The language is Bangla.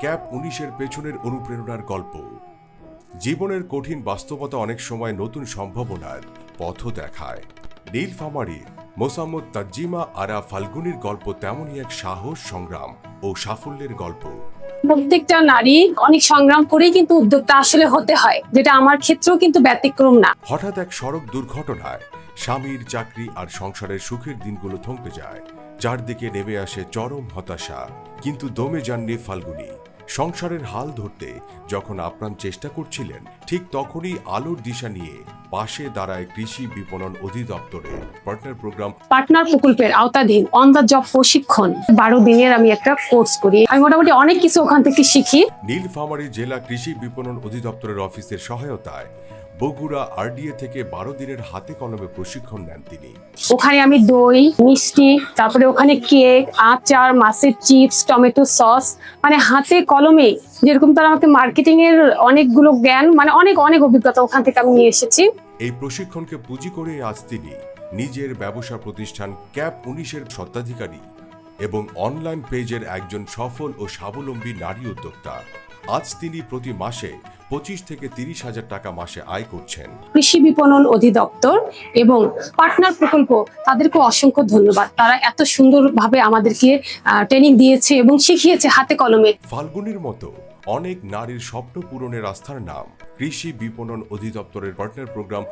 ক্যাপ ১৯-এর পেছনের অনুপ্রেরণার গল্প। জীবনের কঠিন বাস্তবতা অনেক সময় নতুন সম্ভাবনার পথও দেখায়। নীলফামারীর মোসাম্মদ তাজিমা আরা ফাল্গুনির গল্প তেমনই এক সাহস, সংগ্রাম ও সাফল্যের গল্প। প্রত্যেকটা নারী অনেক সংগ্রাম করেই কিন্তু উদ্যোক্তা আসলে হতে হয়, যেটা আমার ক্ষেত্রেও কিন্তু ব্যতিক্রম না। হঠাৎ এক সড়ক দুর্ঘটনায় স্বামীর চাকরি আর সংসারের সুখের দিনগুলো থমকে যায়। চারদিকে নেমে আসে চরম হতাশা, কিন্তু দমে যাননি ফাল্গুনি। সংসারের হাল ধরতে যখন আপ্রাণ চেষ্টা করছিলেন, ঠিক তখনই আলোর দিশা নিয়ে পাশে দাঁড়ায় কৃষি বিপণন অধিদপ্তরের পার্টনার প্রকল্পের আওতাধীন অন দ্য জব প্রশিক্ষণ 12 দিনের আমি একটা কোর্স করি। আমি মোটামুটি অনেক কিছু ওখান থেকে শিখি। নীলফামারী জেলা কৃষি বিপণন অধিদপ্তরের অফিসের সহায়তায় বগুড়া আরডিএ থেকে 12 দিনের হাতে কলমে প্রশিক্ষণ নেন তিনি। ওখানে আমি দই, মিষ্টি, তারপরে ওখানে কেক, আচার, মাছের চিপস, টমেটো সস, মানে হাতে কলমে যেরকম তারা আমাকে মার্কেটিং এর অনেকগুলো জ্ঞান, মানে অনেক অনেক অভিজ্ঞতা ওখান থেকে আমি নিয়ে এসেছি। এই প্রশিক্ষণকে পুঁজি করে আজ তিনি নিজের ব্যবসা প্রতিষ্ঠান ক্যাপ ১৯-এর স্বত্বাধিকারী এবং অনলাইন পেজের একজন সফল ও স্বাবলম্বী নারী উদ্যোক্তা। আজ তিনি প্রতি মাসে 25 থেকে 30,000 টাকা মাসে আয় করছেন। কৃষি বিপণন অধিদপ্তর এবং পার্টনার প্রকল্প, তাদেরকে অসংখ্য ধন্যবাদ। তারা এত সুন্দরভাবে আমাদেরকে ট্রেনিং দিয়েছে এবং শিখিয়েছে হাতে কলমে। ফাল্গুনির মতো অনেক নারীর স্বপ্ন পূরণের আস্থার নাম কৃষি বিপণন অধিদপ্তরের পার্টনার প্রোগ্রাম।